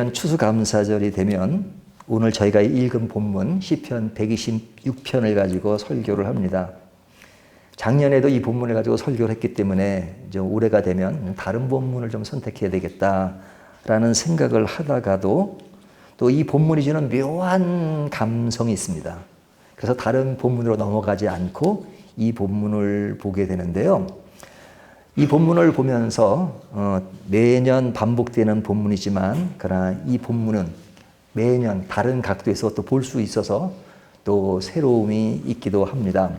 매년 추수감사절이 되면 오늘 저희가 읽은 본문 시편 126편을 가지고 설교를 합니다. 작년에도 이 본문을 가지고 설교를 했기 때문에 이제 올해가 되면 다른 본문을 좀 선택해야 되겠다라는 생각을 하다가도 또 이 본문이 주는 묘한 감성이 있습니다. 그래서 다른 본문으로 넘어가지 않고 이 본문을 보게 되는데요. 이 본문을 보면서 매년 반복되는 본문이지만 그러나 이 본문은 매년 다른 각도에서 또 볼 수 있어서 또 새로움이 있기도 합니다.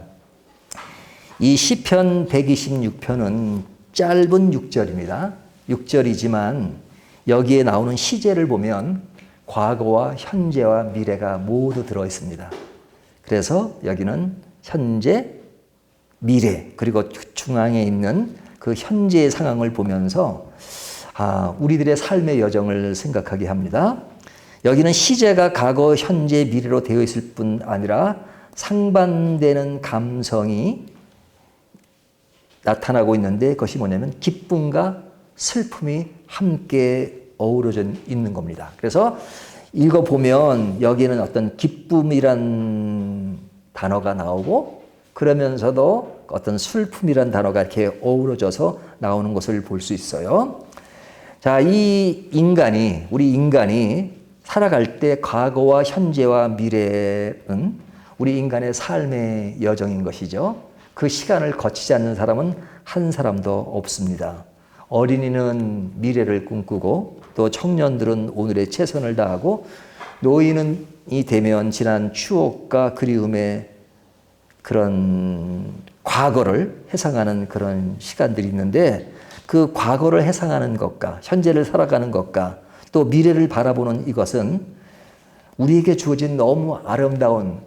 이 시편 126편은 짧은 6절입니다. 6절이지만 여기에 나오는 시제를 보면 과거와 현재와 미래가 모두 들어 있습니다. 그래서 여기는 현재, 미래, 그리고 중앙에 있는 그 현재의 상황을 보면서 우리들의 삶의 여정을 생각하게 합니다. 여기는 시제가 과거, 현재, 미래로 되어 있을 뿐 아니라 상반되는 감성이 나타나고 있는데 그것이 뭐냐면 기쁨과 슬픔이 함께 어우러져 있는 겁니다. 그래서 읽어보면 여기는 어떤 기쁨이란 단어가 나오고 그러면서도 어떤 슬픔이란 단어가 이렇게 어우러져서 나오는 것을 볼 수 있어요. 자, 우리 인간이 살아갈 때 과거와 현재와 미래는 우리 인간의 삶의 여정인 것이죠. 그 시간을 거치지 않는 사람은 한 사람도 없습니다. 어린이는 미래를 꿈꾸고 또 청년들은 오늘의 최선을 다하고 노인이 되면 지난 추억과 그리움의 그런 과거를 회상하는 그런 시간들이 있는데 그 과거를 회상하는 것과 현재를 살아가는 것과 또 미래를 바라보는 이것은 우리에게 주어진 너무 아름다운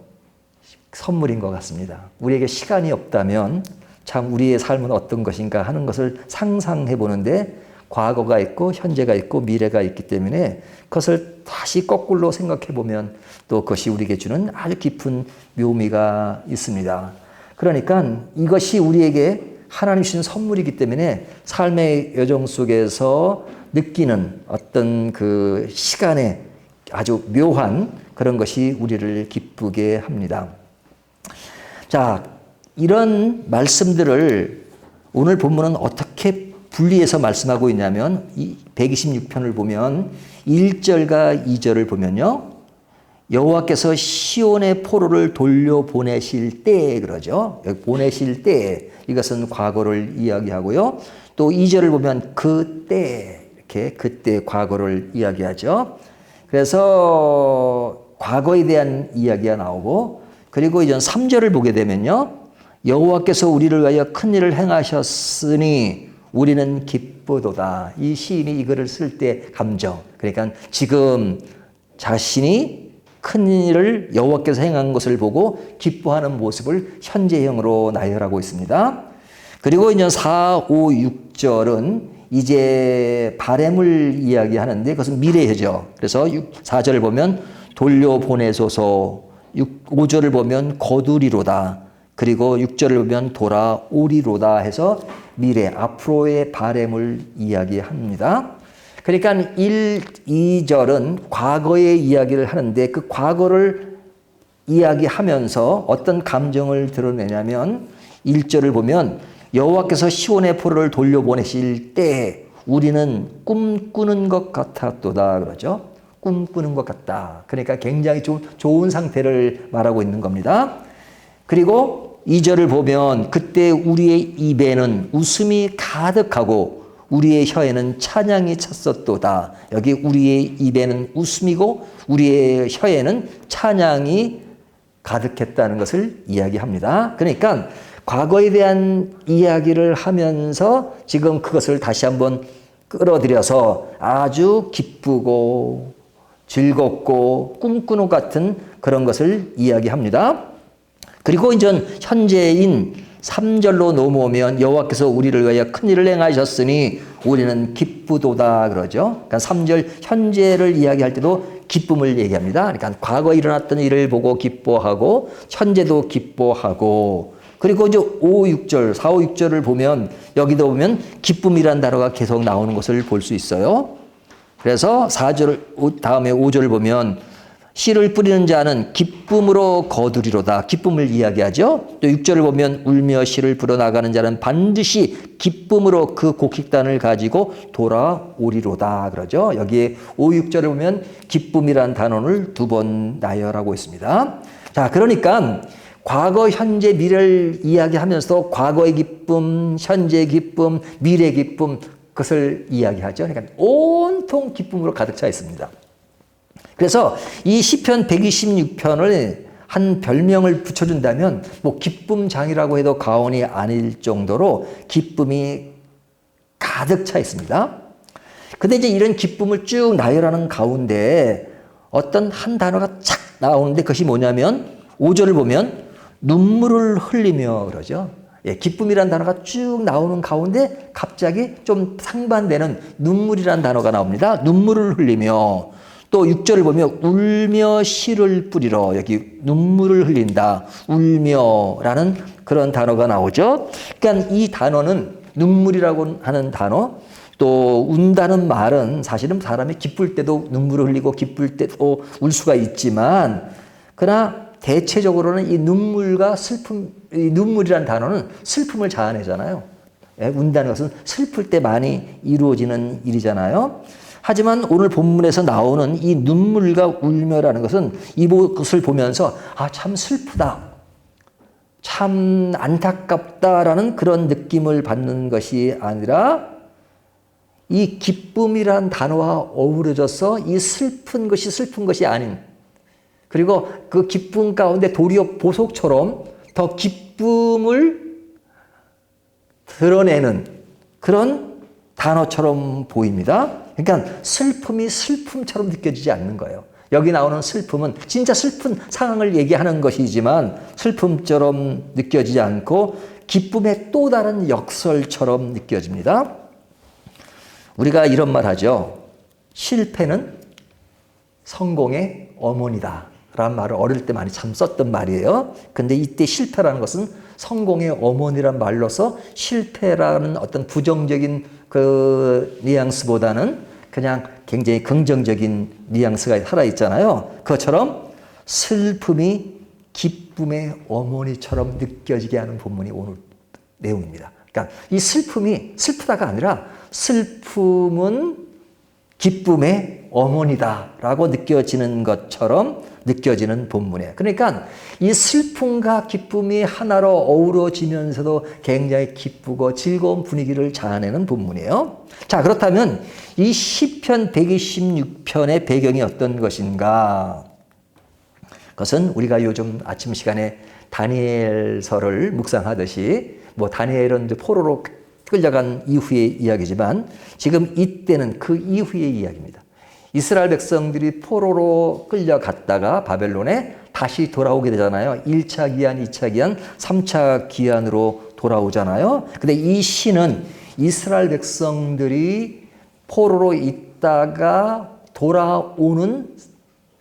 선물인 것 같습니다. 우리에게 시간이 없다면 참 우리의 삶은 어떤 것인가 하는 것을 상상해 보는데 과거가 있고 현재가 있고 미래가 있기 때문에 그것을 다시 거꾸로 생각해 보면 또 그것이 우리에게 주는 아주 깊은 묘미가 있습니다. 그러니까 이것이 우리에게 하나님 주신 선물이기 때문에 삶의 여정 속에서 느끼는 어떤 그 시간의 아주 묘한 그런 것이 우리를 기쁘게 합니다. 자, 이런 말씀들을 오늘 본문은 어떻게 분리해서 말씀하고 있냐면 이 126편을 보면 1절과 2절을 보면요. 여호와께서 시온의 포로를 돌려보내실 때 그러죠. 여기 보내실 때 이것은 과거를 이야기하고요. 또 2절을 보면 그때 이렇게 그때 과거를 이야기하죠. 그래서 과거에 대한 이야기가 나오고 그리고 이제 3절을 보게 되면요. 여호와께서 우리를 위하여 큰 일을 행하셨으니 우리는 기쁘도다. 이 시인이 이거를 쓸 때 감정. 그러니까 지금 자신이 큰 일을 여호와께서 행한 것을 보고 기뻐하는 모습을 현재형으로 나열하고 있습니다. 그리고 이제 4, 5, 6절은 이제 바램을 이야기하는데 그것은 미래죠. 그래서 4절을 보면 돌려보내소서, 5절을 보면 거두리로다. 그리고 6절을 보면 돌아오리로다 해서 미래, 앞으로의 바램을 이야기합니다. 그러니까 1, 2절은 과거의 이야기를 하는데 그 과거를 이야기하면서 어떤 감정을 드러내냐면 1절을 보면 여호와께서 시온의 포로를 돌려보내실 때 우리는 꿈꾸는 것 같았도다 그러죠. 꿈꾸는 것 같다. 그러니까 굉장히 좋은 상태를 말하고 있는 겁니다. 그리고 2절을 보면 그때 우리의 입에는 웃음이 가득하고 우리의 혀에는 찬양이 찼었도다. 여기 우리의 입에는 웃음이고 우리의 혀에는 찬양이 가득했다는 것을 이야기합니다. 그러니까 과거에 대한 이야기를 하면서 지금 그것을 다시 한번 끌어들여서 아주 기쁘고 즐겁고 꿈꾸는 것 같은 그런 것을 이야기합니다. 그리고 이제 현재인 3절로 넘어오면 여호와께서 우리를 위하여 큰 일을 행하셨으니 우리는 기쁘도다 그러죠. 그러니까 3절 현재를 이야기할 때도 기쁨을 얘기합니다. 그러니까 과거에 일어났던 일을 보고 기뻐하고 현재도 기뻐하고 그리고 이제 5, 6절, 4, 5, 6절을 보면 여기도 보면 기쁨이라는 단어가 계속 나오는 것을 볼 수 있어요. 그래서 4절 다음에 5절을 보면 씨를 뿌리는 자는 기쁨으로 거두리로다. 기쁨을 이야기하죠. 또 6절을 보면 울며 씨를 불어나가는 자는 반드시 기쁨으로 그 곡식단을 가지고 돌아오리로다. 그러죠. 여기에 5, 6절을 보면 기쁨이란 단어를 2번 나열하고 있습니다. 자, 그러니까 과거, 현재, 미래를 이야기하면서 과거의 기쁨, 현재의 기쁨, 미래의 기쁨 그것을 이야기하죠. 그러니까 온통 기쁨으로 가득 차 있습니다. 그래서 이 시편 126편을 한 별명을 붙여준다면 뭐 기쁨장이라고 해도 과언이 아닐 정도로 기쁨이 가득 차 있습니다. 근데 이제 이런 기쁨을 쭉 나열하는 가운데 어떤 한 단어가 착 나오는데 그것이 뭐냐면 5절을 보면 눈물을 흘리며 그러죠. 예, 기쁨이라는 단어가 쭉 나오는 가운데 갑자기 좀 상반되는 눈물이라는 단어가 나옵니다. 눈물을 흘리며 또 6절을 보면 울며 씨를 뿌리러 여기 눈물을 흘린다. 울며라는 그런 단어가 나오죠. 그러니까 이 단어는 눈물이라고 하는 단어 또 운다는 말은 사실은 사람이 기쁠 때도 눈물을 흘리고 기쁠 때도 울 수가 있지만 그러나 대체적으로는 이 눈물과 슬픔, 이 눈물이라는 단어는 슬픔을 자아내잖아요. 예, 운다는 것은 슬플 때 많이 이루어지는 일이잖아요. 하지만 오늘 본문에서 나오는 이 눈물과 울며라는 것은 이것을 보면서 아, 참 슬프다. 참 안타깝다라는 그런 느낌을 받는 것이 아니라 이 기쁨이란 단어와 어우러져서 이 슬픈 것이 아닌 그리고 그 기쁨 가운데 도리어 보석처럼 더 기쁨을 드러내는 그런 단어처럼 보입니다. 그러니까 슬픔이 슬픔처럼 느껴지지 않는 거예요. 여기 나오는 슬픔은 진짜 슬픈 상황을 얘기하는 것이지만 슬픔처럼 느껴지지 않고 기쁨의 또 다른 역설처럼 느껴집니다. 우리가 이런 말 하죠. 실패는 성공의 어머니다. 라는 말을 어릴 때 많이 참 썼던 말이에요. 근데 이때 실패라는 것은 성공의 어머니란 말로서 실패라는 어떤 부정적인 그 뉘앙스보다는 그냥 굉장히 긍정적인 뉘앙스가 살아있잖아요. 그것처럼 슬픔이 기쁨의 어머니처럼 느껴지게 하는 본문이 오늘 내용입니다. 그러니까 이 슬픔이 슬프다가 아니라 슬픔은 기쁨의 어머니다라고 느껴지는 것처럼 느껴지는 본문이에요. 그러니까 이 슬픔과 기쁨이 하나로 어우러지면서도 굉장히 기쁘고 즐거운 분위기를 자아내는 본문이에요. 자, 그렇다면 이 시편 126편의 배경이 어떤 것인가? 그것은 우리가 요즘 아침 시간에 다니엘서를 묵상하듯이 뭐 다니엘은 포로로 끌려간 이후의 이야기지만 지금 이때는 그 이후의 이야기입니다. 이스라엘 백성들이 포로로 끌려갔다가 바벨론에 다시 돌아오게 되잖아요. 1차 기한, 2차 기한, 3차 기한으로 돌아오잖아요. 근데 이 시는 이스라엘 백성들이 포로로 있다가 돌아오는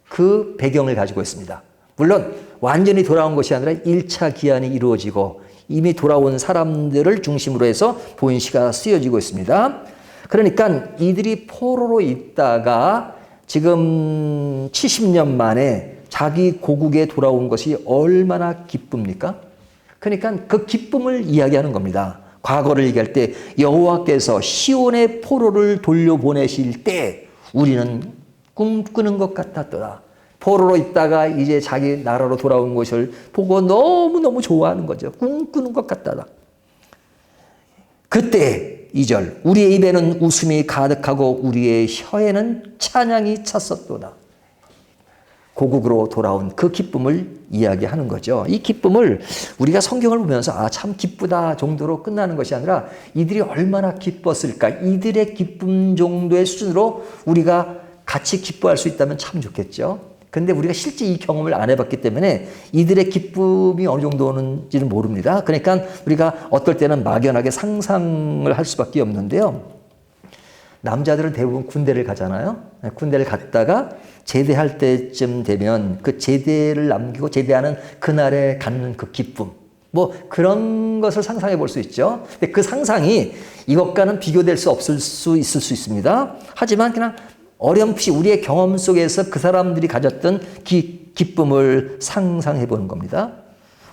그 배경을 가지고 있습니다. 물론 완전히 돌아온 것이 아니라 1차 기한이 이루어지고 이미 돌아온 사람들을 중심으로 해서 본시가 쓰여지고 있습니다. 그러니까 이들이 포로로 있다가 지금 70년 만에 자기 고국에 돌아온 것이 얼마나 기쁩니까? 그러니까 그 기쁨을 이야기하는 겁니다. 과거를 얘기할 때 여호와께서 시온의 포로를 돌려보내실 때 우리는 꿈꾸는 것 같았더라. 포로로 있다가 이제 자기 나라로 돌아온 것을 보고 너무너무 좋아하는 거죠. 꿈꾸는 것 같다라. 그때 2절 우리의 입에는 웃음이 가득하고 우리의 혀에는 찬양이 찼었도다. 고국으로 돌아온 그 기쁨을 이야기하는 거죠. 이 기쁨을 우리가 성경을 보면서 아, 참 기쁘다 정도로 끝나는 것이 아니라 이들이 얼마나 기뻤을까. 이들의 기쁨 정도의 수준으로 우리가 같이 기뻐할 수 있다면 참 좋겠죠. 근데 우리가 실제 이 경험을 안 해봤기 때문에 이들의 기쁨이 어느 정도는지는 모릅니다. 그러니까 우리가 어떨 때는 막연하게 상상을 할 수밖에 없는데요. 남자들은 대부분 군대를 가잖아요. 군대를 갔다가 제대할 때쯤 되면 그 제대를 남기고 제대하는 그날에 갖는 그 기쁨. 뭐 그런 것을 상상해 볼 수 있죠. 근데 그 상상이 이것과는 비교될 수 없을 수 있을 수 있습니다. 하지만 그냥 어렴풋이 우리의 경험 속에서 그 사람들이 가졌던 기쁨을 상상해 보는 겁니다.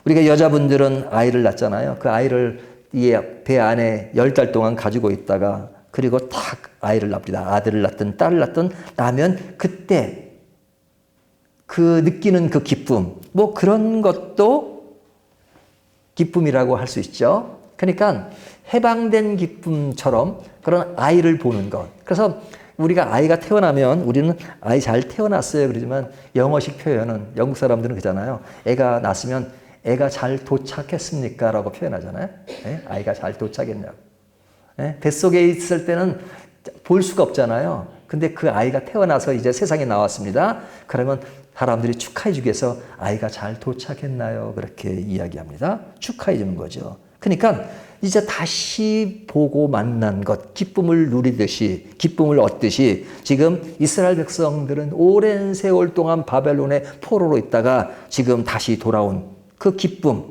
우리가 여자분들은 아이를 낳잖아요. 그 아이를 이 배 안에 10달 동안 가지고 있다가 그리고 탁 아이를 낳습니다. 아들을 낳든 딸을 낳든 나면 그때 그 느끼는 그 기쁨, 뭐 그런 것도 기쁨이라고 할 수 있죠. 그러니까 해방된 기쁨처럼 그런 아이를 보는 것. 그래서 우리가 아이가 태어나면 우리는 아이 잘 태어났어요 그러지만 영어식 표현은 영국 사람들은 그러잖아요. 애가 낳았으면 애가 잘 도착했습니까? 라고 표현하잖아요. 네? 아이가 잘 도착했냐고. 네? 뱃속에 있을 때는 볼 수가 없잖아요. 근데 그 아이가 태어나서 이제 세상에 나왔습니다. 그러면 사람들이 축하해 주기 위해서 아이가 잘 도착했나요? 그렇게 이야기합니다. 축하해 주는 거죠. 그러니까 이제 다시 보고 만난 것, 기쁨을 누리듯이, 기쁨을 얻듯이 지금 이스라엘 백성들은 오랜 세월 동안 바벨론의 포로로 있다가 지금 다시 돌아온 그 기쁨,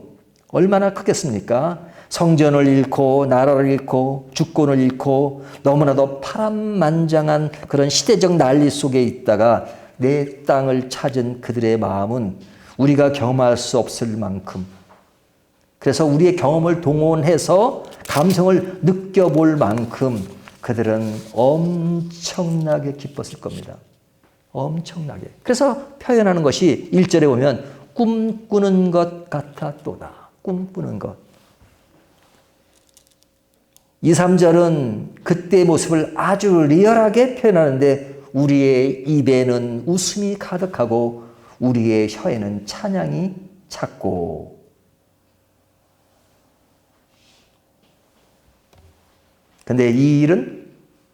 얼마나 크겠습니까? 성전을 잃고 나라를 잃고 주권을 잃고 너무나도 파란만장한 그런 시대적 난리 속에 있다가 내 땅을 찾은 그들의 마음은 우리가 경험할 수 없을 만큼, 그래서 우리의 경험을 동원해서 감성을 느껴볼 만큼 그들은 엄청나게 기뻤을 겁니다. 엄청나게. 그래서 표현하는 것이 1절에 보면 꿈꾸는 것 같았도다. 꿈꾸는 것. 2, 3절은 그때의 모습을 아주 리얼하게 표현하는데 우리의 입에는 웃음이 가득하고 우리의 혀에는 찬양이 찼고. 근데 이 일은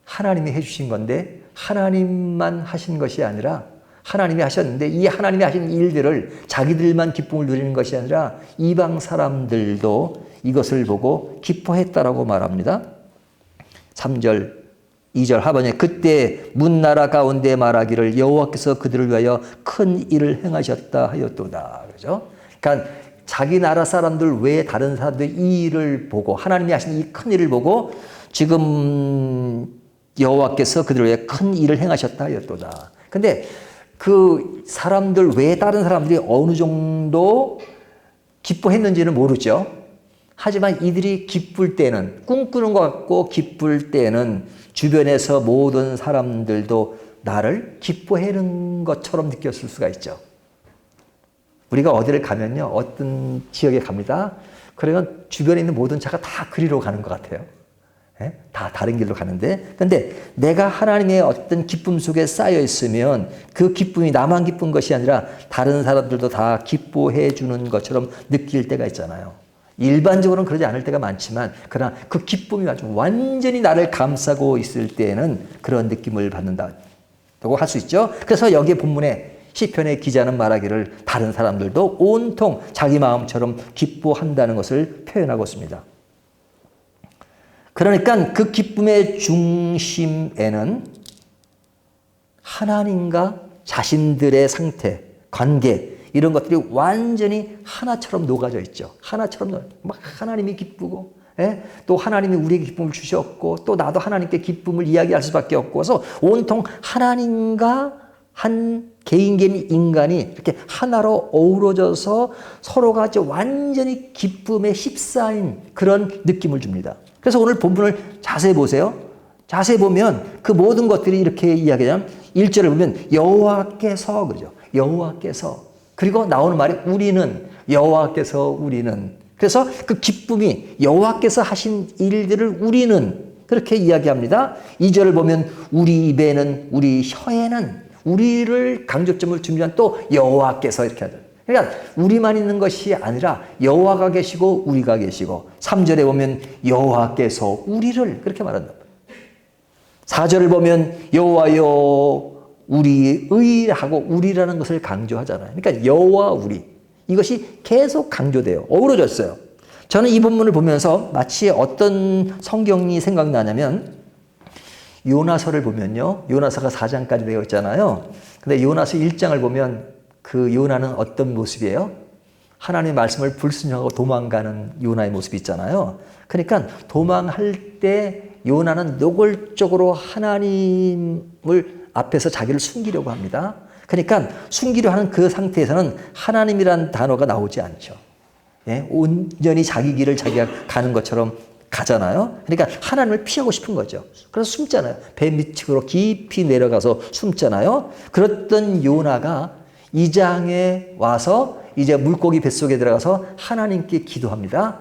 하나님이 해주신 건데 하나님만 하신 것이 아니라 하나님이 하셨는데 이 하나님이 하신 일들을 자기들만 기쁨을 누리는 것이 아니라 이방 사람들도 이것을 보고 기뻐했다라고 말합니다. 3절, 2절 하반에 그때 문나라 가운데 말하기를 여호와께서 그들을 위하여 큰 일을 행하셨다 하였도다. 그렇죠? 그러니까 자기 나라 사람들 외에 다른 사람들 이 일을 보고 하나님이 하신 이 큰 일을 보고 지금 여호와께서 그들을 위해 큰 일을 행하셨다 하였도다. 근데 그 사람들 외에 다른 사람들이 어느 정도 기뻐했는지는 모르죠. 하지만 이들이 기쁠 때는 꿈꾸는 것 같고 기쁠 때는 주변에서 모든 사람들도 나를 기뻐하는 것처럼 느꼈을 수가 있죠. 우리가 어디를 가면요. 어떤 지역에 갑니다. 그러면 주변에 있는 모든 차가 다 그리로 가는 것 같아요. 다 다른 길로 가는데 근데 내가 하나님의 어떤 기쁨 속에 쌓여 있으면 그 기쁨이 나만 기쁜 것이 아니라 다른 사람들도 다 기뻐해 주는 것처럼 느낄 때가 있잖아요. 일반적으로는 그러지 않을 때가 많지만 그러나 그 기쁨이 아주 완전히 나를 감싸고 있을 때에는 그런 느낌을 받는다고 할 수 있죠. 그래서 여기 본문에 시편의 기자는 말하기를 다른 사람들도 온통 자기 마음처럼 기뻐한다는 것을 표현하고 있습니다. 그러니까 그 기쁨의 중심에는 하나님과 자신들의 상태, 관계 이런 것들이 완전히 하나처럼 녹아져 있죠. 하나처럼 막 하나님이 기쁘고 또 하나님이 우리에게 기쁨을 주셨고 또 나도 하나님께 기쁨을 이야기할 수밖에 없고 그래서 온통 하나님과 한 개인 인간이 이렇게 하나로 어우러져서 서로가 완전히 기쁨에 휩싸인 그런 느낌을 줍니다. 그래서 오늘 본문을 자세히 보세요. 자세히 보면 그 모든 것들이 이렇게 이야기하면 1절을 보면 여호와께서 그러죠. 여호와께서. 그리고 나오는 말이 우리는 여호와께서 우리는. 그래서 그 기쁨이 여호와께서 하신 일들을 우리는 그렇게 이야기합니다. 2절을 보면 우리 입에는 우리 혀에는 우리를 강조점을 주면 또 여호와께서 이렇게 하죠. 그러니까 우리만 있는 것이 아니라 여호와가 계시고 우리가 계시고 3절에 보면 여호와께서 우리를 그렇게 말한다. 4절을 보면 여호와여 우리의 하고 우리라는 것을 강조하잖아요. 그러니까 여호와 우리 이것이 계속 강조돼요. 어우러졌어요. 저는 이 본문을 보면서 마치 어떤 성경이 생각나냐면 요나서를 보면요. 요나서가 4장까지 되어 있잖아요. 근데 요나서 1장을 보면 그 요나는 어떤 모습이에요? 하나님의 말씀을 불순종하고 도망가는 요나의 모습이 있잖아요. 그러니까 도망할 때 요나는 노골적으로 하나님을 앞에서 자기를 숨기려고 합니다. 그러니까 숨기려 하는 그 상태에서는 하나님이란 단어가 나오지 않죠. 예? 온전히 자기 길을 자기가 가는 것처럼 가잖아요. 그러니까 하나님을 피하고 싶은 거죠. 그래서 숨잖아요. 배 밑으로 깊이 내려가서 숨잖아요. 그랬던 요나가 2장에 와서 이제 물고기 뱃속에 들어가서 하나님께 기도합니다.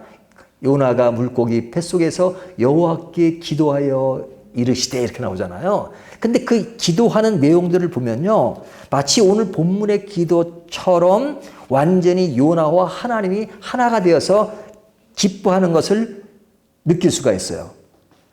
요나가 물고기 뱃속에서 여호와께 기도하여 이르시되 이렇게 나오잖아요. 근데 그 기도하는 내용들을 보면요, 마치 오늘 본문의 기도처럼 완전히 요나와 하나님이 하나가 되어서 기뻐하는 것을 느낄 수가 있어요.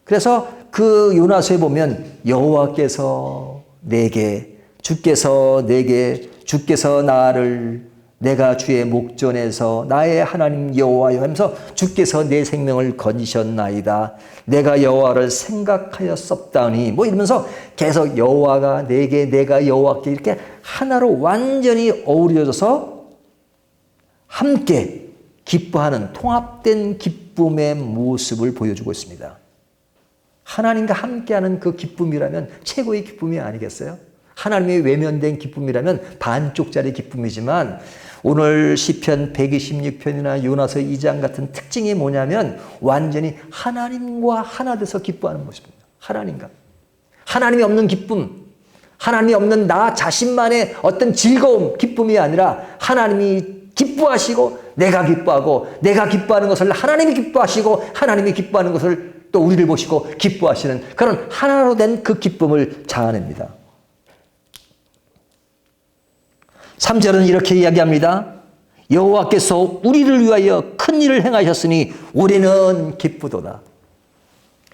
그래서 그 요나서에 보면 여호와께서 내게, 주께서 내게, 주께서 나를, 내가 주의 목전에서 나의 하나님 여호와여 하면서 주께서 내 생명을 건지셨나이다. 내가 여호와를 생각하였었다니 뭐 이러면서 계속 여호와가 내게, 내가 여호와께 이렇게 하나로 완전히 어우러져서 함께 기뻐하는 통합된 기쁨의 모습을 보여주고 있습니다. 하나님과 함께하는 그 기쁨이라면 최고의 기쁨이 아니겠어요? 하나님의 외면된 기쁨이라면 반쪽짜리 기쁨이지만 오늘 시편 126편이나 요나서 2장 같은 특징이 뭐냐면 완전히 하나님과 하나 돼서 기뻐하는 모습입니다. 하나님과. 하나님이 없는 기쁨, 하나님이 없는 나 자신만의 어떤 즐거움, 기쁨이 아니라 하나님이 기뻐하시고 내가 기뻐하고 내가 기뻐하는 것을 하나님이 기뻐하시고 하나님이 기뻐하는 것을 또 우리를 보시고 기뻐하시는 그런 하나로 된 그 기쁨을 자아냅니다. 3절은 이렇게 이야기합니다. 여호와께서 우리를 위하여 큰 일을 행하셨으니 우리는 기쁘도다.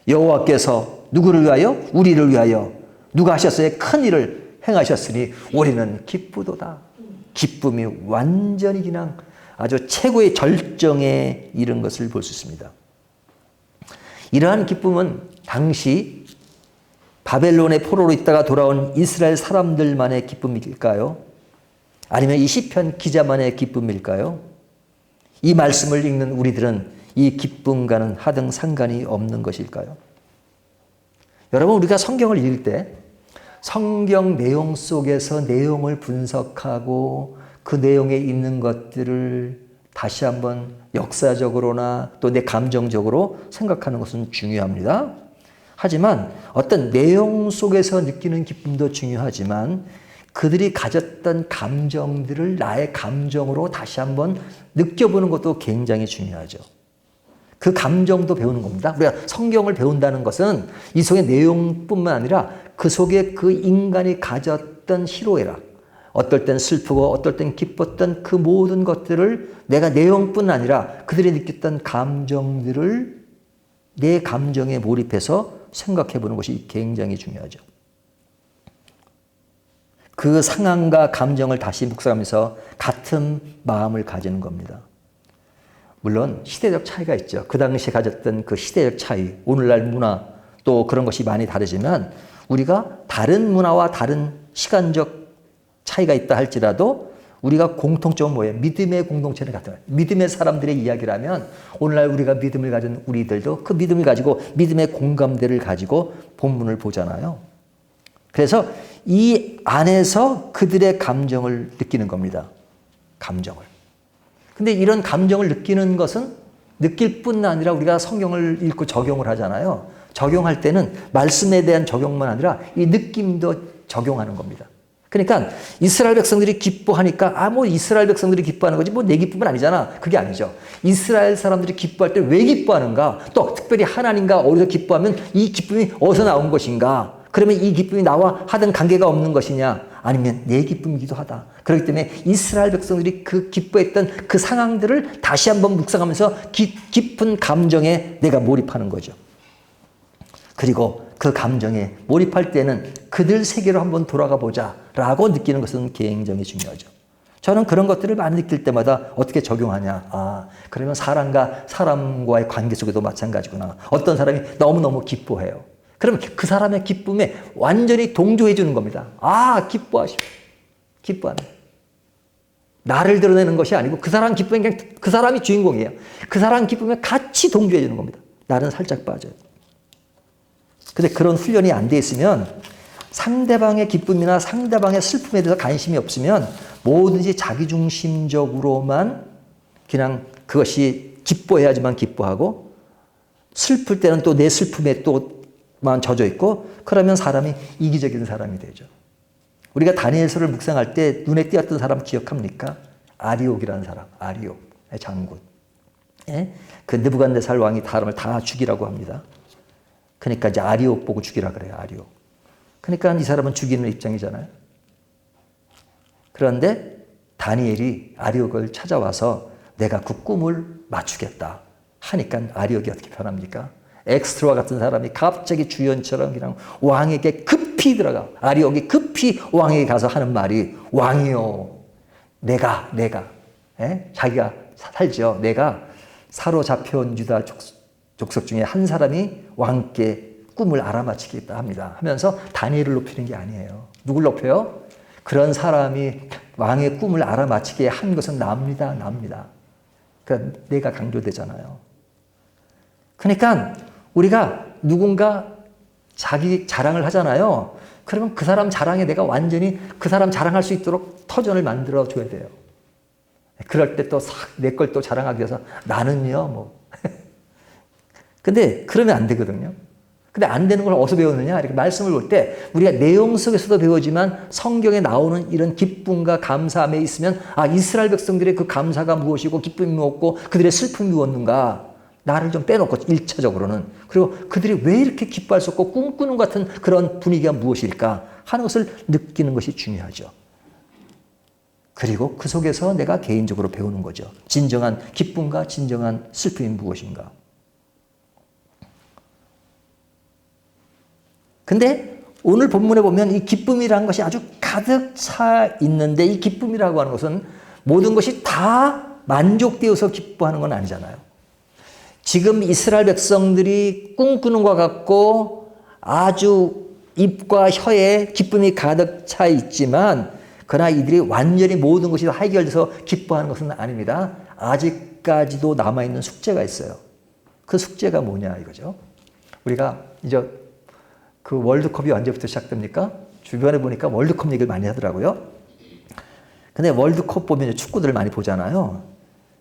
여호와께서 누구를 위하여? 우리를 위하여. 누가 하셨어요? 큰 일을 행하셨으니 우리는 기쁘도다. 기쁨이 완전히 그냥 아주 최고의 절정에 이른 것을 볼 수 있습니다. 이러한 기쁨은 당시 바벨론의 포로로 있다가 돌아온 이스라엘 사람들만의 기쁨일까요? 아니면 이 시편 기자만의 기쁨일까요? 이 말씀을 읽는 우리들은 이 기쁨과는 하등 상관이 없는 것일까요? 여러분, 우리가 성경을 읽을 때 성경 내용 속에서 내용을 분석하고 그 내용에 있는 것들을 다시 한번 역사적으로나 또 내 감정적으로 생각하는 것은 중요합니다. 하지만 어떤 내용 속에서 느끼는 기쁨도 중요하지만 그들이 가졌던 감정들을 나의 감정으로 다시 한번 느껴보는 것도 굉장히 중요하죠. 그 감정도 배우는 겁니다. 우리가 성경을 배운다는 것은 이 속의 내용뿐만 아니라 그 속에 그 인간이 가졌던 희로애락, 어떨 땐 슬프고 어떨 땐 기뻤던 그 모든 것들을 내가 내용뿐 아니라 그들이 느꼈던 감정들을 내 감정에 몰입해서 생각해 보는 것이 굉장히 중요하죠. 그 상황과 감정을 다시 묵상하면서 같은 마음을 가지는 겁니다. 물론 시대적 차이가 있죠. 그 당시에 가졌던 그 시대적 차이, 오늘날 문화 또 그런 것이 많이 다르지만 우리가 다른 문화와 다른 시간적 차이가 있다 할지라도 우리가 공통점은 뭐예요? 믿음의 공동체는 같아요. 믿음의 사람들의 이야기라면 오늘날 우리가 믿음을 가진 우리들도 그 믿음을 가지고 믿음의 공감대를 가지고 본문을 보잖아요. 그래서 이 안에서 그들의 감정을 느끼는 겁니다. 감정을. 근데 이런 감정을 느끼는 것은 느낄 뿐 아니라 우리가 성경을 읽고 적용을 하잖아요. 적용할 때는 말씀에 대한 적용만 아니라 이 느낌도 적용하는 겁니다. 그러니까 이스라엘 백성들이 기뻐하니까 뭐 이스라엘 백성들이 기뻐하는 거지 뭐 내 기쁨은 아니잖아. 그게 아니죠. 이스라엘 사람들이 기뻐할 때 왜 기뻐하는가? 또 특별히 하나님과 어디서 기뻐하면 이 기쁨이 어디서 나온 것인가? 그러면 이 기쁨이 나와 하등 관계가 없는 것이냐? 아니면 내 기쁨이기도 하다. 그렇기 때문에 이스라엘 백성들이 그 기뻐했던 그 상황들을 다시 한번 묵상하면서 깊은 감정에 내가 몰입하는 거죠. 그리고 그 감정에 몰입할 때는 그들 세계로 한번 돌아가 보자라고 느끼는 것은 굉장히 중요하죠. 저는 그런 것들을 많이 느낄 때마다 어떻게 적용하냐. 그러면 사람과의 관계 속에도 마찬가지구나. 어떤 사람이 너무너무 기뻐해요. 그러면 그 사람의 기쁨에 완전히 동조해 주는 겁니다. 기뻐하네. 나를 드러내는 것이 아니고 그 사람 기쁨에 그냥 그 사람이 주인공이에요. 그 사람 기쁨에 같이 동조해 주는 겁니다. 나는 살짝 빠져요. 근데 그런 훈련이 안 돼 있으면 상대방의 기쁨이나 상대방의 슬픔에 대해서 관심이 없으면 뭐든지 자기중심적으로만 그냥 그것이 기뻐해야지만 기뻐하고 슬플 때는 또 내 슬픔에 또만 젖어 있고 그러면 사람이 이기적인 사람이 되죠. 우리가 다니엘서를 묵상할 때 눈에 띄었던 사람 기억합니까? 아리옥이라는 사람, 아리옥의 장군. 예? 그 느부갓네살 왕이 사람을 다 죽이라고 합니다. 그러니까 이제 아리옥 보고 죽이라 그래요, 아리옥. 그러니까 이 사람은 죽이는 입장이잖아요. 그런데 다니엘이 아리옥을 찾아와서 내가 그 꿈을 맞추겠다 하니까 아리옥이 어떻게 변합니까? 엑스트라 같은 사람이 갑자기 주연처럼 그냥 왕에게 급히 들어가. 아리옥이 급히 왕에게 가서 하는 말이 왕이요. 내가 자기가 살죠. 내가 사로잡혀온 유다 족속 중에 한 사람이 왕께 꿈을 알아맞히겠다 합니다. 하면서 다니엘을 높이는 게 아니에요. 누굴 높여요? 그런 사람이 왕의 꿈을 알아맞히게 한 것은 납니다. 그러니까 내가 강조되잖아요. 그러니까 우리가 누군가 자기 자랑을 하잖아요. 그러면 그 사람 자랑에 내가 완전히 그 사람 자랑할 수 있도록 터전을 만들어 줘야 돼요. 그럴 때 또 내 걸 또 자랑하기 위해서 나는요 뭐. 근데 그러면 안 되거든요. 근데 안 되는 걸 어디서 배웠느냐? 이렇게 말씀을 볼 때 우리가 내용 속에서도 배우지만 성경에 나오는 이런 기쁨과 감사함에 있으면 아, 이스라엘 백성들의 그 감사가 무엇이고 기쁨이 무엇고 그들의 슬픔이 무엇인가 나를 좀 빼놓고 1차적으로는 그리고 그들이 왜 이렇게 기뻐할 수 없고 꿈꾸는 것 같은 그런 분위기가 무엇일까 하는 것을 느끼는 것이 중요하죠. 그리고 그 속에서 내가 개인적으로 배우는 거죠. 진정한 기쁨과 진정한 슬픔이 무엇인가. 근데 오늘 본문에 보면 이 기쁨이라는 것이 아주 가득 차 있는데 이 기쁨이라고 하는 것은 모든 것이 다 만족되어서 기뻐하는 건 아니잖아요. 지금 이스라엘 백성들이 꿈꾸는 것 같고 아주 입과 혀에 기쁨이 가득 차 있지만 그러나 이들이 완전히 모든 것이 해결돼서 기뻐하는 것은 아닙니다. 아직까지도 남아있는 숙제가 있어요. 그 숙제가 뭐냐 이거죠. 우리가 이제 그 월드컵이 언제부터 시작됩니까? 주변에 보니까 월드컵 얘기를 많이 하더라고요. 근데 월드컵 보면 축구들을 많이 보잖아요.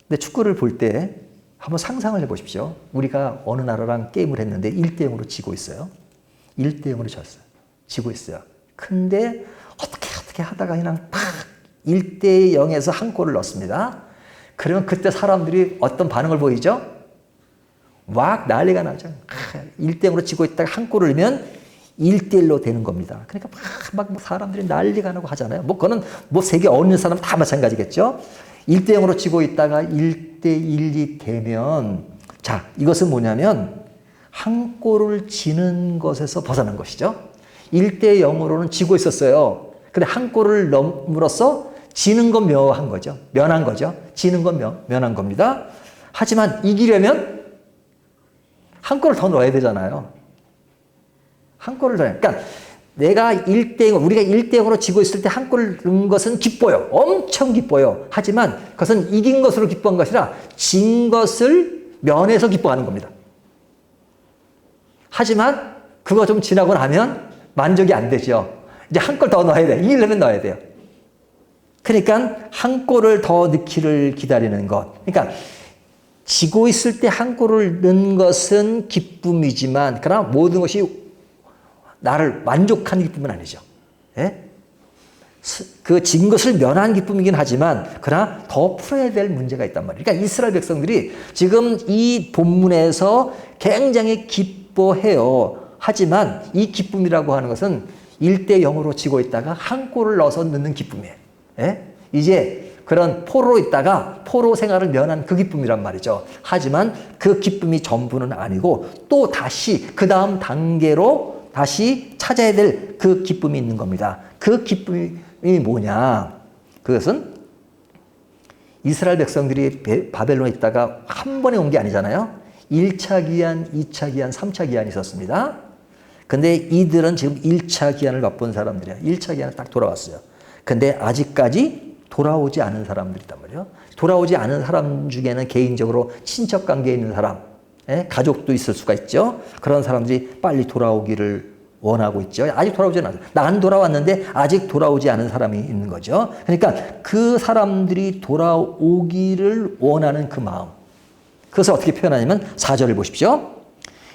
근데 축구를 볼 때 한번 상상을 해보십시오. 우리가 어느 나라랑 게임을 했는데 1대0으로 지고 있어요. 1대0으로 졌어요. 지고 있어요. 근데 어떻게 하다가 그냥 팍 1대0에서 한 골을 넣습니다. 그러면 그때 사람들이 어떤 반응을 보이죠? 막 난리가 나죠. 1대0으로 지고 있다가 한 골을 넣으면 1대1로 되는 겁니다. 그러니까 막 사람들이 난리가 나고 하잖아요. 뭐 그거는 뭐 세계 어느 사람 다 마찬가지겠죠. 1대0으로 지고 있다가 1대1이 되면 자, 이것은 뭐냐면 한 골을 지는 것에서 벗어난 것이죠. 1대0으로는 지고 있었어요. 근데 한 골을 넣음으로써 지는 건 면한 거죠. 면한 거죠. 지는 건 면한 겁니다. 하지만 이기려면 한 골을 더 넣어야 되잖아요. 한 골을 더. 그러니까 내가 1대0, 우리가 1대0으로 지고 있을 때 한 골을 넣은 것은 기뻐요. 엄청 기뻐요. 하지만 그것은 이긴 것으로 기뻐한 것이 아니라 진 것을 면해서 기뻐하는 겁니다. 하지만 그거 좀 지나고 나면 만족이 안 되죠. 이제 한 골 더 넣어야 돼. 이기려면 넣어야 돼요. 그러니까 한 골을 더 넣기를 기다리는 것. 그러니까 지고 있을 때 한 골을 넣은 것은 기쁨이지만 그러나 모든 것이 나를 만족한 기쁨은 아니죠. 예? 그 진 것을 면한 기쁨이긴 하지만 그러나 더 풀어야 될 문제가 있단 말이에요. 그러니까 이스라엘 백성들이 지금 이 본문에서 굉장히 기뻐해요. 하지만 이 기쁨이라고 하는 것은 1대0으로 지고 있다가 한 골을 넣어서 넣는 기쁨이에요. 예? 이제 그런 포로로 있다가 포로 생활을 면한 그 기쁨이란 말이죠. 하지만 그 기쁨이 전부는 아니고 또 다시 그 다음 단계로 다시 찾아야 될 그 기쁨이 있는 겁니다. 그 기쁨이 뭐냐? 그것은 이스라엘 백성들이 바벨론에 있다가 한 번에 온 게 아니잖아요. 1차 기한, 2차 기한, 3차 기한이 있었습니다. 근데 이들은 지금 1차 기한을 맛본 사람들이야. 1차 기한을 딱 돌아왔어요. 근데 아직까지 돌아오지 않은 사람들이단 말이에요. 돌아오지 않은 사람 중에는 개인적으로 친척 관계에 있는 사람, 가족도 있을 수가 있죠. 그런 사람들이 빨리 돌아오기를 원하고 있죠. 아직 돌아오지 않았어요. 난 돌아왔는데 아직 돌아오지 않은 사람이 있는 거죠. 그러니까 그 사람들이 돌아오기를 원하는 그 마음. 그것을 어떻게 표현하냐면 4절을 보십시오.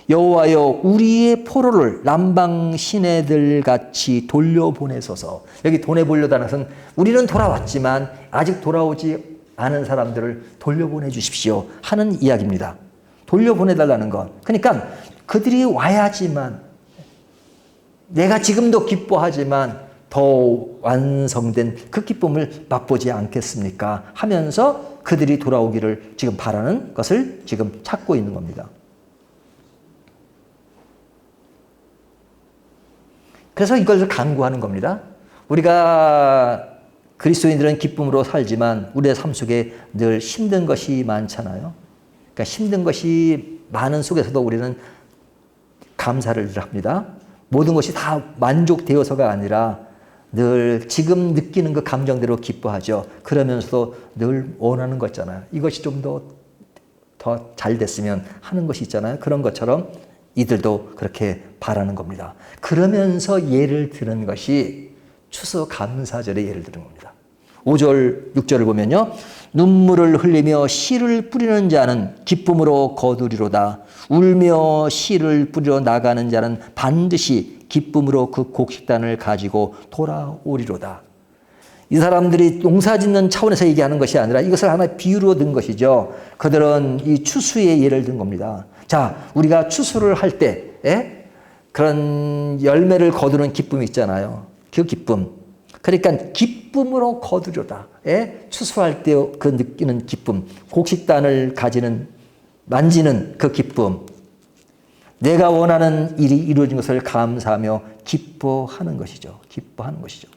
여호와여 우리의 포로를 남방 시내들 같이 돌려보내소서. 여기 보내보려다는 것은 우리는 돌아왔지만 아직 돌아오지 않은 사람들을 돌려보내 주십시오 하는 이야기입니다. 돌려보내달라는 것. 그러니까 그들이 와야지만 내가 지금도 기뻐하지만 더 완성된 그 기쁨을 맛보지 않겠습니까? 하면서 그들이 돌아오기를 지금 바라는 것을 지금 찾고 있는 겁니다. 그래서 이것을 강구하는 겁니다. 우리가 그리스도인들은 기쁨으로 살지만 우리의 삶 속에 늘 힘든 것이 많잖아요. 그러니까 힘든 것이 많은 속에서도 우리는 감사를 합니다. 모든 것이 다 만족되어서가 아니라 늘 지금 느끼는 그 감정대로 기뻐하죠. 그러면서도 늘 원하는 거 있잖아요. 이것이 좀 더 잘 됐으면 하는 것이 있잖아요. 그런 것처럼 이들도 그렇게 바라는 겁니다. 그러면서 예를 드는 것이 추수감사절의 예를 드는 겁니다. 5절, 6절을 보면요. 눈물을 흘리며 씨를 뿌리는 자는 기쁨으로 거두리로다. 울며 씨를 뿌리러 나가는 자는 반드시 기쁨으로 그 곡식단을 가지고 돌아오리로다. 이 사람들이 농사 짓는 차원에서 얘기하는 것이 아니라 이것을 하나의 비유로 든 것이죠. 그들은 이 추수의 예를 든 겁니다. 자, 우리가 추수를 할 때 그런 열매를 거두는 기쁨이 있잖아요. 그 기쁨. 그러니까 기쁨으로 거두려다. 추수할 때 그 느끼는 기쁨. 곡식단을 만지는 그 기쁨. 내가 원하는 일이 이루어진 것을 감사하며 기뻐하는 것이죠. 기뻐하는 것이죠.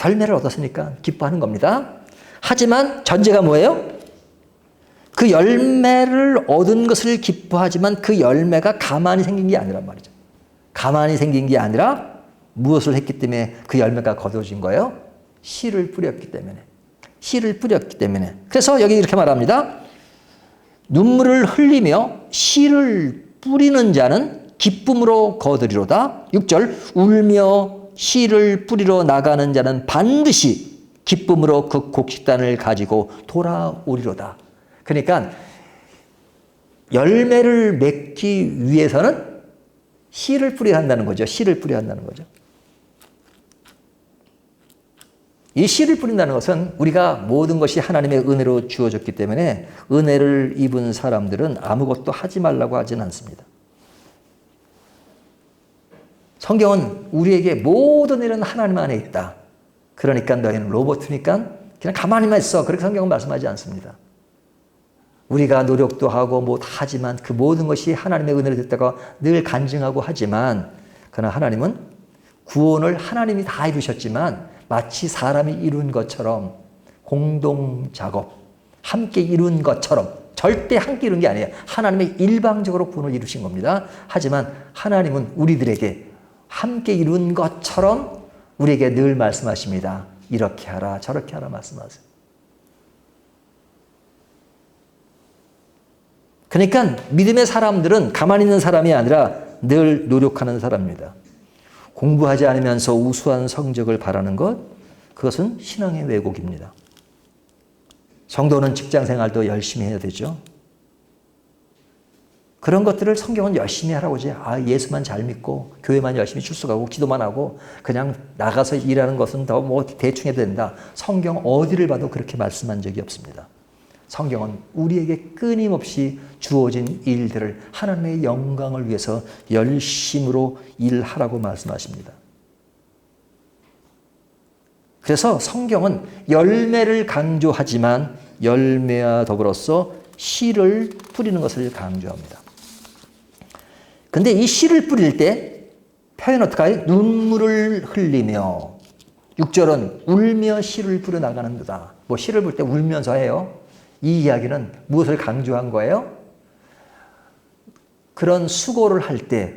열매를 얻었으니까 기뻐하는 겁니다. 하지만 전제가 뭐예요? 그 열매를 얻은 것을 기뻐하지만 그 열매가 가만히 생긴 게 아니란 말이죠. 가만히 생긴 게 아니라 무엇을 했기 때문에 그 열매가 거둬진 거예요? 씨를 뿌렸기 때문에. 씨를 뿌렸기 때문에. 그래서 여기 이렇게 말합니다. 눈물을 흘리며 씨를 뿌리는 자는 기쁨으로 거두리로다. 6절 울며 씨를 뿌리러 나가는 자는 반드시 기쁨으로 그 곡식단을 가지고 돌아오리로다. 그러니까 열매를 맺기 위해서는 씨를 뿌려야 한다는 거죠. 씨를 뿌려야 한다는 거죠. 이 씨를 뿌린다는 것은 우리가 모든 것이 하나님의 은혜로 주어졌기 때문에 은혜를 입은 사람들은 아무것도 하지 말라고 하진 않습니다. 성경은 우리에게 모든 일은 하나님 안에 있다. 그러니까 너희는 로봇이니까 그냥 가만히만 있어. 그렇게 성경은 말씀하지 않습니다. 우리가 노력도 하고 뭐 다 하지만 그 모든 것이 하나님의 은혜로 됐다가 늘 간증하고 하지만 그러나 하나님은 구원을 하나님이 다 이루셨지만 마치 사람이 이룬 것처럼 공동 작업, 함께 이룬 것처럼 절대 함께 이룬 게 아니에요. 하나님의 일방적으로 구원을 이루신 겁니다. 하지만 하나님은 우리들에게 함께 이룬 것처럼 우리에게 늘 말씀하십니다. 이렇게 하라 저렇게 하라 말씀하세요. 그러니까 믿음의 사람들은 가만히 있는 사람이 아니라 늘 노력하는 사람입니다. 공부하지 않으면서 우수한 성적을 바라는 것, 그것은 신앙의 왜곡입니다. 성도는 직장생활도 열심히 해야 되죠. 그런 것들을 성경은 열심히 하라고 하지. 예수만 잘 믿고 교회만 열심히 출석하고 기도만 하고 그냥 나가서 일하는 것은 더 뭐 대충 해도 된다. 성경 어디를 봐도 그렇게 말씀한 적이 없습니다. 성경은 우리에게 끊임없이 주어진 일들을 하나님의 영광을 위해서 열심으로 일하라고 말씀하십니다. 그래서 성경은 열매를 강조하지만 열매와 더불어서 씨를 뿌리는 것을 강조합니다. 근데 이 씨를 뿌릴 때 표현 어떻게 해요? 눈물을 흘리며 6절은 울며 씨를 뿌려 나가는 거다. 뭐 씨를 뿌릴 때 울면서 해요. 이 이야기는 무엇을 강조한 거예요? 그런 수고를 할 때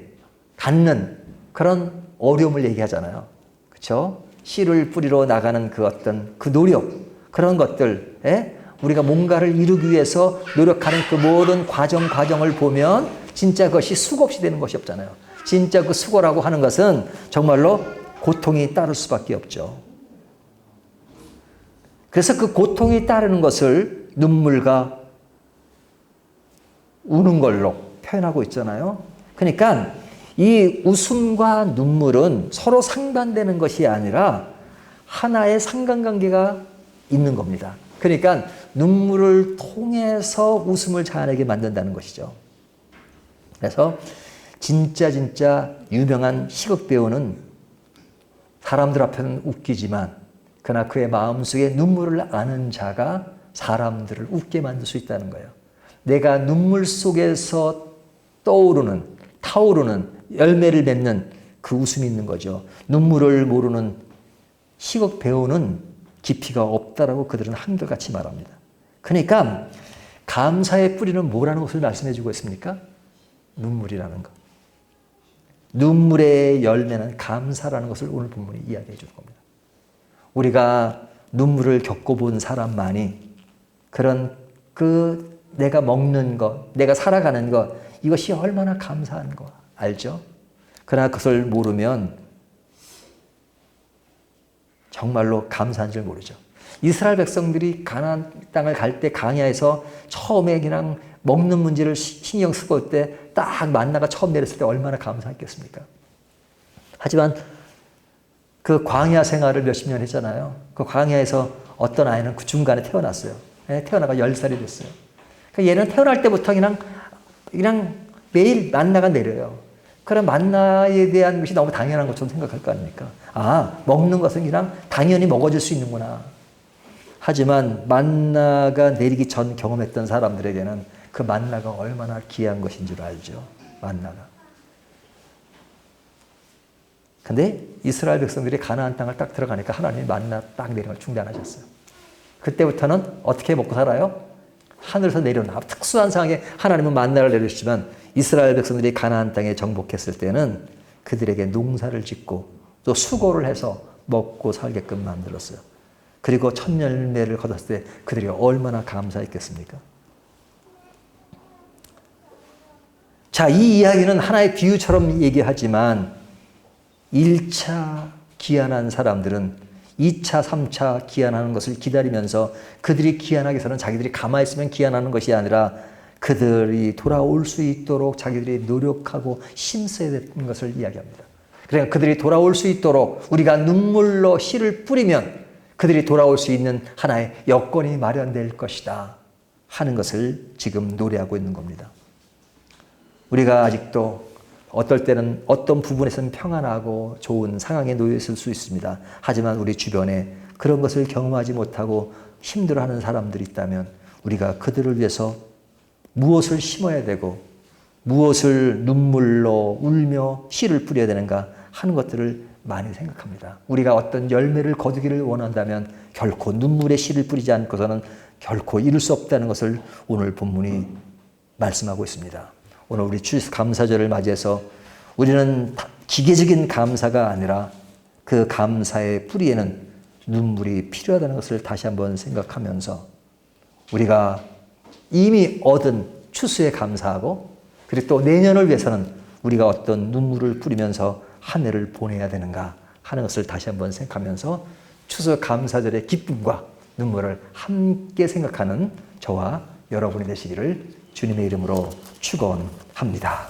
갖는 그런 어려움을 얘기하잖아요. 그렇죠? 씨를 뿌리러 나가는 그 어떤 그 노력, 그런 것들, 우리가 뭔가를 이루기 위해서 노력하는 그 모든 과정을 보면 진짜 그것이 수고 없이 되는 것이 없잖아요. 진짜 그 수고라고 하는 것은 정말로 고통이 따를 수밖에 없죠. 그래서 그 고통이 따르는 것을 눈물과 우는 걸로 표현하고 있잖아요. 그러니까 이 웃음과 눈물은 서로 상반되는 것이 아니라 하나의 상관관계가 있는 겁니다. 그러니까 눈물을 통해서 웃음을 자아내게 만든다는 것이죠. 그래서 진짜 유명한 희극 배우는 사람들 앞에는 웃기지만 그러나 그의 마음속에 눈물을 아는 자가 사람들을 웃게 만들 수 있다는 거예요. 내가 눈물 속에서 타오르는 열매를 맺는 그 웃음이 있는 거죠. 눈물을 모르는 희극 배우는 깊이가 없다라고 그들은 한결같이 말합니다. 그러니까 감사의 뿌리는 뭐라는 것을 말씀해 주고 있습니까? 눈물이라는 것. 눈물의 열매는 감사라는 것을 오늘 본문이 이야기해 주는 겁니다. 우리가 눈물을 겪어본 사람만이 그런 내가 먹는 것, 내가 살아가는 것, 이것이 얼마나 감사한 거 알죠? 그러나 그것을 모르면 정말로 감사한 줄 모르죠. 이스라엘 백성들이 가나안 땅을 갈 때 광야에서 처음에 그냥 먹는 문제를 신경 쓰고 올 때 딱 만나가 처음 내렸을 때 얼마나 감사했겠습니까? 하지만 그 광야 생활을 몇십 년 했잖아요. 그 광야에서 어떤 아이는 그 중간에 태어났어요. 태어나가 10살이 됐어요. 그러니까 얘는 태어날 때부터 그냥 매일 만나가 내려요. 그럼 만나에 대한 것이 너무 당연한 것처럼 생각할 거 아닙니까? 먹는 것은 그냥 당연히 먹어질 수 있는구나. 하지만 만나가 내리기 전 경험했던 사람들에게는 그 만나가 얼마나 귀한 것인 줄 알죠. 만나가. 근데 이스라엘 백성들이 가나안 땅을 딱 들어가니까 하나님이 만나 딱 내린 걸 중단하셨어요. 그때부터는 어떻게 먹고 살아요? 하늘에서 내려오는 특수한 상황에 하나님은 만나를 내려주시지만 이스라엘 백성들이 가나안 땅에 정복했을 때는 그들에게 농사를 짓고 또 수고를 해서 먹고 살게끔 만들었어요. 그리고 첫 열매를 거뒀을 때 그들이 얼마나 감사했겠습니까? 자, 이 이야기는 하나의 비유처럼 얘기하지만 1차 기한한 사람들은 2차, 3차 기한하는 것을 기다리면서 그들이 기한하기 위해서는 자기들이 가만히 있으면 기한하는 것이 아니라 그들이 돌아올 수 있도록 자기들이 노력하고 힘써야 되는 것을 이야기합니다. 그러니까 그들이 돌아올 수 있도록 우리가 눈물로 씨를 뿌리면 그들이 돌아올 수 있는 하나의 여건이 마련될 것이다 하는 것을 지금 노래하고 있는 겁니다. 우리가 아직도 어떨 때는 어떤 부분에서는 평안하고 좋은 상황에 놓여 있을 수 있습니다. 하지만 우리 주변에 그런 것을 경험하지 못하고 힘들어하는 사람들이 있다면 우리가 그들을 위해서 무엇을 심어야 되고 무엇을 눈물로 울며 씨를 뿌려야 되는가 하는 것들을 많이 생각합니다. 우리가 어떤 열매를 거두기를 원한다면 결코 눈물의 씨를 뿌리지 않고서는 결코 이룰 수 없다는 것을 오늘 본문이 말씀하고 있습니다. 오늘 우리 추수감사절을 맞이해서 우리는 기계적인 감사가 아니라 그 감사의 뿌리에는 눈물이 필요하다는 것을 다시 한번 생각하면서 우리가 이미 얻은 추수에 감사하고 그리고 또 내년을 위해서는 우리가 어떤 눈물을 뿌리면서 한 해를 보내야 되는가 하는 것을 다시 한번 생각하면서 추수감사절의 기쁨과 눈물을 함께 생각하는 저와 여러분이 되시기를 주님의 이름으로 축원합니다.